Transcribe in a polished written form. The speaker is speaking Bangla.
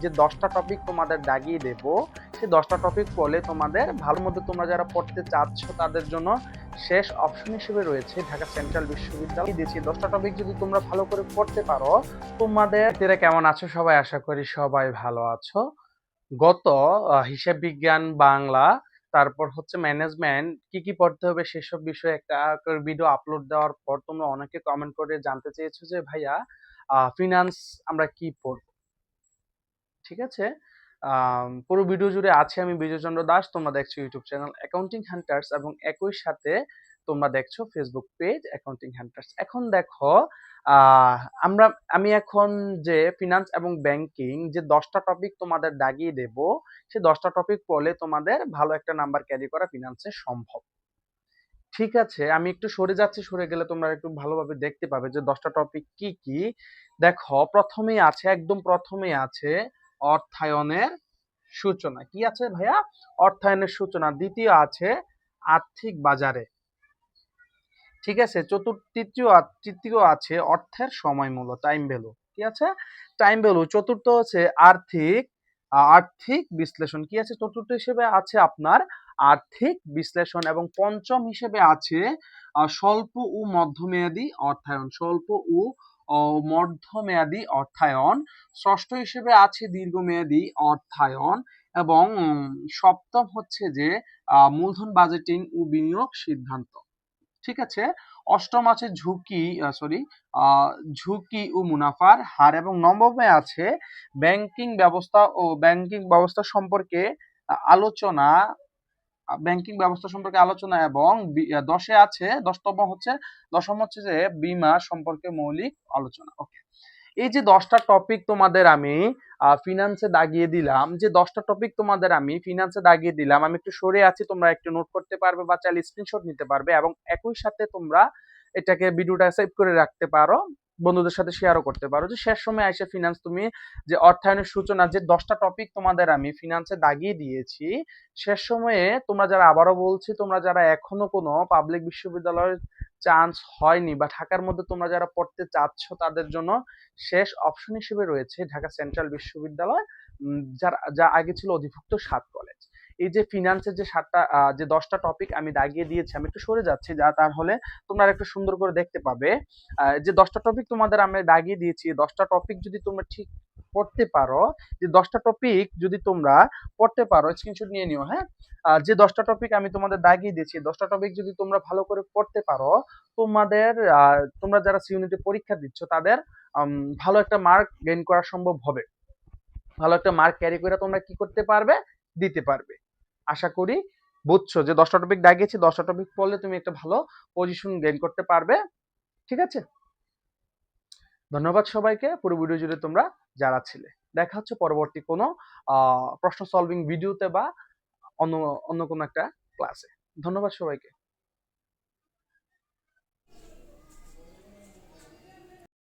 যে 10টা টপিক তোমাদের দাগিয়ে দেব, সেই 10টা টপিক পড়লে তোমাদের ভালো মতো তোমরা যারা পড়তে চাচ্ছ তাদের জন্য শেষ অপশন হিসেবে রয়েছে ঢাকা সেন্ট্রাল বিশ্ববিদ্যালয় দিয়েছি। 10টা টপিক যদি তোমরা ভালো করে পড়তে পারো তোমাদের কেমন আছো সবাই? আশা করি সবাই ভালো আছো। গত হিসাব বিজ্ঞান, বাংলা, তারপর হচ্ছে ম্যানেজমেন্ট কি কি পড়তে হবে সেসব বিষয়ে একটা ভিডিও আপলোড দেওয়ার পর তোমরা অনেকে কমেন্ট করে জানতে চেয়েছো যে ভাইয়া ফিনান্স আমরা কি পড়ব। ঠিক আছে, পুরো ভিডিও জুড়ে আছে আমি বিজয়চন্দ্র দাস। তোমরা দেখছো ইউটিউব চ্যানেল অ্যাকাউন্টিং হান্টার্স এবং একই সাথে তোমরা দেখছো ফেসবুক পেজ অ্যাকাউন্টিং হান্টার্স। এখন দেখো, আহ আমরা আমি এখন যে ফিনান্স এবং ব্যাংকিং যে 10টা টপিক তোমাদের দাগিয়ে দেব, সেই 10টা টপিক পড়লে তোমাদের ভালো একটা নাম্বার ক্যারি করা ফিনান্সে সম্ভব। ঠিক আছে, আমি একটু সরে যাচ্ছি, সরে গেলে তোমরা একটু ভালোভাবে দেখতে পাবে যে 10টা টপিক কি কি। দেখো, প্রথমেই আছে, একদম প্রথমেই আছে অর্থায়নের সূচনা। কি আছে ভাইয়া? অর্থায়নের সূচনা। দ্বিতীয় আছে আর্থিক বাজারে। ঠিক আছে, তৃতীয় আছে অর্থের সময় মূল্য, টাইম ভ্যালু। কি আছে? Time value. চতুর্থ আছে আর্থিক বিশ্লেষণ। কি আছে চতুর্থ হিসেবে? আছে আপনার আর্থিক বিশ্লেষণ। এবং পঞ্চম হিসেবে আছে স্বল্প ও মধ্যমেয়াদী অর্থায়ন। স্বল্প ও মধ্যমেয়াদী অর্থায়ন। ষষ্ঠ হিসেবে আছে দীর্ঘমেয়াদী অর্থায়ন। এবং সপ্তম হচ্ছে যে মূলধন বাজেটিং ও বিনিয়োগ সিদ্ধান্ত। ঠিক আছে, অষ্টম আছে ঝুঁকি ও মুনাফার হার। এবং নবমে আছে ব্যাংকিং ব্যবস্থা সম্পর্কে আলোচনা এবং দশম হচ্ছে যে বীমা সম্পর্কে মৌলিক আলোচনা। ওকে, এই যে 10টা টপিক তোমাদের আমি ফিনান্সে দাগিয়ে দিলাম, আমি একটু সরে আছি, তোমরা একটু নোট করতে পারবে বা চাইলে স্ক্রিনশট নিতে পারবে। এবং একই সাথে তোমরা ভিডিওটা সেভ করে রাখতে পারো, বন্ধুদের সাথে শেয়ারও করতে পারো, যে শেষ সময় এসে ফিনান্স তুমি যে অর্থায়নের সূচনা যে 10টা টপিক তোমাদের আমি ফিনান্সে দাগিয়ে দিয়েছি, শেষ সময়ে তোমরা যারা, আবারও বলছি, তোমরা যারা এখনো কোনো পাবলিক বিশ্ববিদ্যালয়ের চান্স হয়নি বা ঢাকার মধ্যে তোমরা যারা পড়তে চাচ্ছ তাদের জন্য শেষ অপশন হিসেবে রয়েছে ঢাকা সেন্ট্রাল বিশ্ববিদ্যালয়, যা আগে ছিল অধিভুক্ত 7 কলেজ। এই যে ফিনান্সের যে 10টা টপিক আমি দাগিয়ে দিয়েছি, আমি একটু সরে যাচ্ছি তাহলে তোমরা একটু সুন্দর করে দেখতে পাবে। যে 10টা টপিক তোমাদের আমি দাগিয়ে দিয়েছি, 10টা টপিক যদি তোমরা ঠিক পড়তে পারো, যে 10টা টপিক যদি তোমরা পড়তে পারো, স্ক্রিনশট নিয়ে নিও। হ্যাঁ, যে 10টা টপিক আমি তোমাদের দাগিয়ে দিয়েছি, 10টা টপিক যদি তোমরা ভালো করে পড়তে পারো, তোমরা যারা সিইউনিটে পরীক্ষা দিচ্ছ তাদের ভালো একটা মার্ক গেইন করা সম্ভব হবে। ভালো একটা মার্ক ক্যারি করে তোমরা কি করতে পারবে? দিতে পারবে। আশা করি বুঝছো যে 10টা টপিক দাগিয়েছি, 10টা টপিক পড়লে তুমি একটা ভালো পজিশন গেইন করতে পারবে। ঠিক আছে, ধন্যবাদ সবাইকে পুরো ভিডিও জুড়ে তোমরা যারা ছিলে। দেখা হচ্ছে পরবর্তী কোনো প্রশ্ন সলভিং ভিডিওতে বা অন্য অন্য কোনো একটা ক্লাসে। ধন্যবাদ সবাইকে।